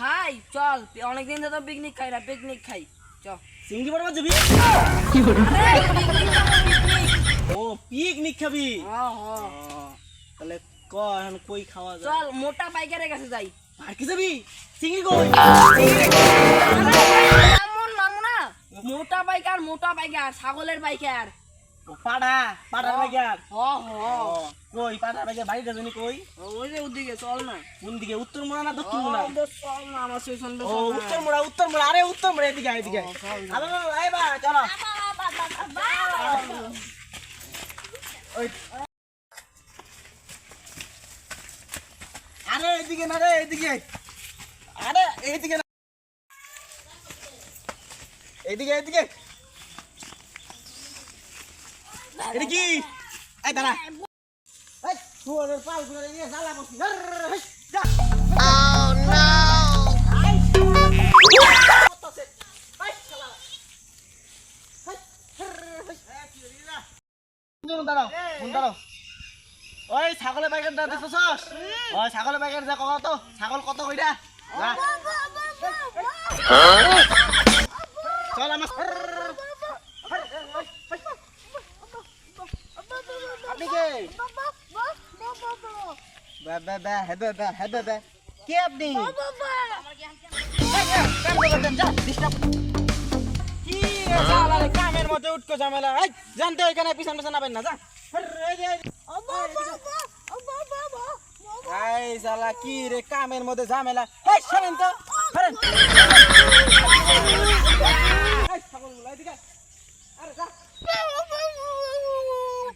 ভাই চল, অনেকদিন ধরে তো পিকনিক খাই না, পিকনিক খাই চল। চিংড়ি মাছ যাবি? আরে পিকনিক খাবো, পিকনিক। ও পিকনিক খাবি? হ্যাঁ হ্যাঁ তাহলে ক এখন কই খাওয়া যায়? চল মোটা পাইকারের কাছে যাই। আর কি যাবি? চিংড়ি কই? এমন মারবো না, মোটা পাইকার, মোটা পাইকার, ছাগলের পাইকার। ও পাড়ার বাজার। হ হ কই পাড়ার বাজার বাড়িটা জানি কই? ওই যে ওদিকে চল না। কোন দিকে, উত্তর মোড়া না দক্ষিণ মোড়া? চল না আমার স্টেশন। ও উত্তর মোড়া, আরে উত্তর মোড়া, এদিকে এদিকে আলো আই বা চলো। ওই আরে এদিকে না রে, এদিকে আরে এদিকে না, এদিকে এদিকে এটা কি? এই দাঁড়া, এই তোর পাল গুলো নিয়ে জ্বালা বসি। যা oh no দাঁড়াও। ওই ছাগলের প্যাকেট দা দেখছস? ওই ছাগলের প্যাকেট যা কত? ছাগল কত কইরা? যা চল আমার আপনি কে? কে আপনি? কি ঝামেলা রে, কামের মধ্যে উঠকো ঝামেলা। এই জানতে এখানে পিছন পিছন নাবেন না, যা। এই শালা কি রে, কামের মধ্যে ঝামেলা। এই শোনেন তো, শোনেন। এই ছাগলগুলো এদিকে আরে যা।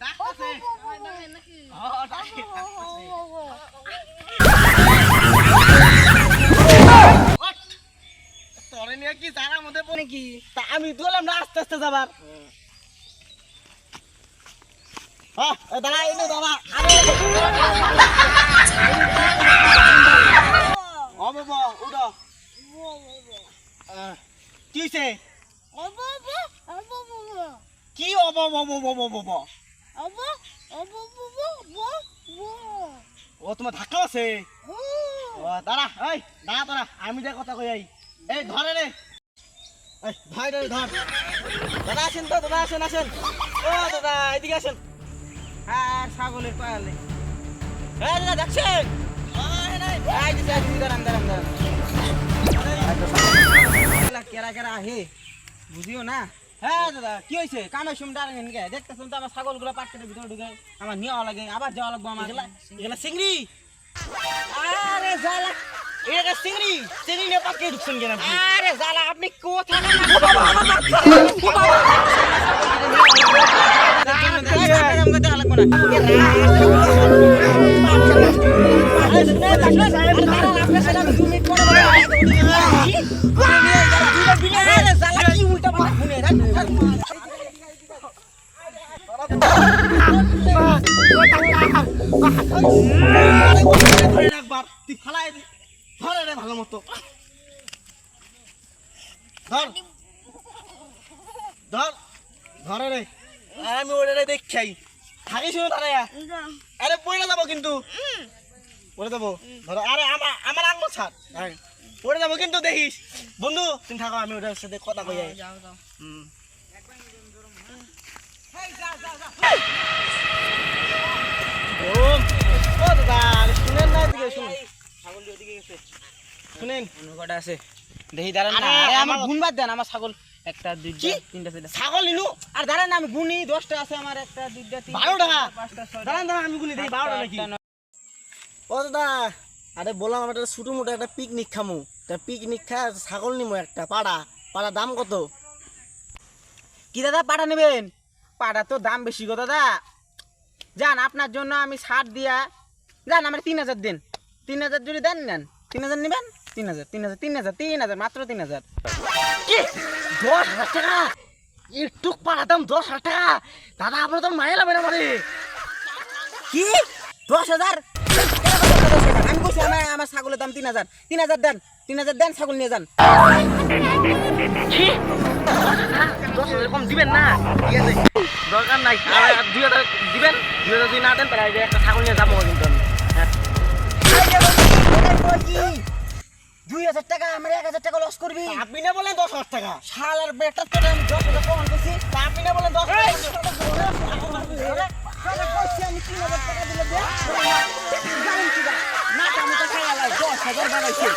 ডাকতেছে নাকি? হ্যাঁ ডাকতেছে। তোরে নিয়ে কি জানার মধ্যে পড়ে কি? তা আমি বললাম না আস্তে আস্তে যাবার। হ্যাঁ দাঁড়া, এনে দাঁড়া। ও বাবা উঠো। কি হয়েছে? কি ও তোমার ধাক্কা আছে? ও দাঁড়া, এই দাঁড়া তোরা, আমি যা কথা কই। এই ধরে রে, এই ভাই রে ধর। দাদা আসেন তো, দাদা আসেন আসেন। ও দাদা এদিকে আসেন। আর ছাগলের পালে এই দাদা দেখছেন? এই দিছে দাঁড়ান দাঁড়ান দাঁড়ান। কেরা কেরা হে বুঝিও না। হ্যাঁ দাদা কি হয়েছে? কামের সময় দাঁড়ান গে, দেখতেছেন তো আমার ছাগলগুলো পাটকেটের ভিতরে ঢুকে আমার নেওয়া লাগে, আবার যাওয়া লাগবো আমার। এগুলা চিংড়ি। আরে জালা, এটা চিংড়ি, চিংড়ি নিয়ে পাটকে ঢুকছেন কেন? আরে জালা আপনি কোথায় ভালো মতো ধর ধর ধরে রে। আমি ওটা দেখাই থাকি শুনে দাঁড়াইয়া। আরে পড়ে যাবো কিন্তু, পড়ে যাবো। ধরো আরে আমার আমার আঙুল ছাড়, পড়ে যাবো কিন্তু দেখিস। বন্ধু তুমি থাকো, আমি ওটার সাথে কথা কই। শুনেন না, এদিকে শুনুন। ছাগল ওদিকে গেছে, শুনেন কটা আছে দেখি। দাঁড়ান না, আমার গুণ বাদ দেন। আমার ছাগল একটা দুইটা তিনটা চারটা ছাগল নিনু। আর দাঁড়ান না, আমি গুনি 10টা আছে আমার। একটা দুইটা তিনটা 12টা 5টা 6টা। দাঁড়ান দাঁড়ান আমি গুনি দেই 12টা নাকি? ও দাদা আরে বললাম আমার একটা ছোট মোটো একটা পিকনিক খামু। তা পিকনিক খা ছাগল নিমু একটা পাড়া দাম কত? কি দাদা পাড়া নেবেন? পাড়া তো দাম বেশি গো দাদা। যান আপনার জন্য আমি ছাড় দিয়া যান, আমার 3000 দেন। 3000 যদি দেন নেন। 3000 নেবেন? 3000 মাত্র 3000। কি 10,000 টাকা? একটু পাড়া দাম 10,000 টাকা? দাদা আপনার তো মায়া লাগবে না মানে। কি 10,000? আমি বলছি আমার ছাগলের দাম 3000। 3000 দেন, 3000 দেন, ছাগল নিয়ে যান। কি 10,000 কম দিবেন না? ঠিক আছে দরকার নাই, 2000 দিবেন। 2000 যদি না দেন তাহলে একটা ছাগল নিয়ে যাবো কিন্তু আমি। 2000 টাকা আমার 1000 টাকা লস করবি আপনি না বলেন 10000 টাকা শালার বেটা তোরে আমি 10000 কমান করছি আপনি না বলেন 10000 আমি 3000 টাকা দিলে দে না আমি তো খাইয়া লাই 10000 বানাইছি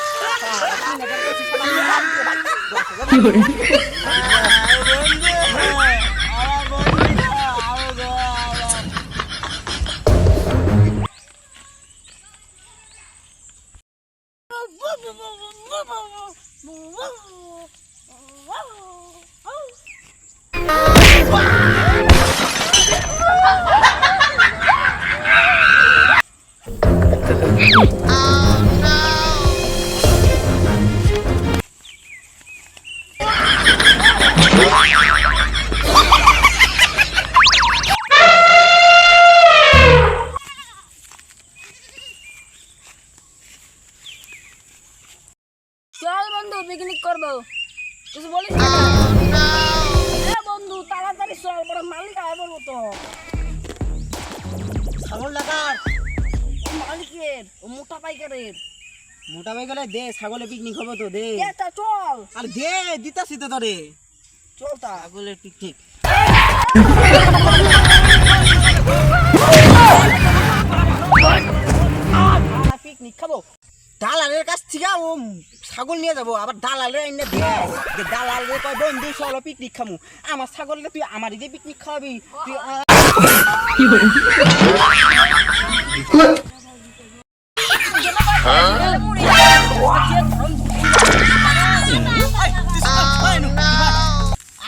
3000 কি করে চল বন্ধু পিকনিক করবো কিছু বলিস বন্ধু তাড়াতাড়ি চল বড় মালিক আয় বলবো তো ছাগল লাগার ও মালিকের ও মোটা পাইকারের মোটা ভাই গেলে দে ছাগলে পিকনিক হবে তো দে তা চল আর দে দিতাছি তো তোরে চল তা ছাগলের পিকনিক পিকনিক খাবো দালালের কাছ থেকে ও ছাগল নিয়ে যাবো আবার দালালের এনে দেয় যে দালালের কয় বন্ধু চলো পিকনিক খামু আমার ছাগলটা তুই আমার দিয়ে পিকনিক খাওয়াবি তুই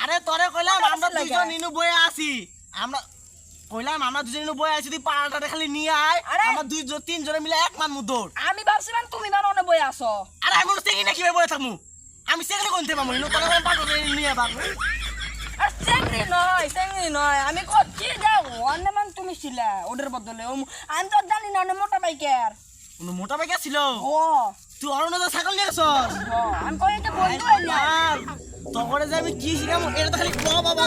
আরে তোরে কইলাম আমরা দুজন ইনু বয়ে আছি আমরা কইলাম আমরা দুজন ইনু বয়ে আছি তুই পাড়াটা খালি নিয়ে আয় আমরা দুইজন তিনজনে মিলে এক মান মুদর আমি ভাবছিলাম তুমি না অনে বই আসো আরে আমি সেগি না কিভাবে বয়ে থাকমু আমি সেগলি কোনতে পামু ইনু তোরে পাড়াটা নিয়ে আবার আর চেংড়ি নয় আমি করছি যে অন্য মান তুমি ছিলা ওদের বদলে আমি তো জানি না অনেক মোটা পাইকার উনু মোটা বাইক ছিল ও তুই অরুণ ছাগল নিয়ে গেছস আমি কই যে বন্ধু হইলা তোরে যে আমি কি শিখামু এটা তো খালি বাবা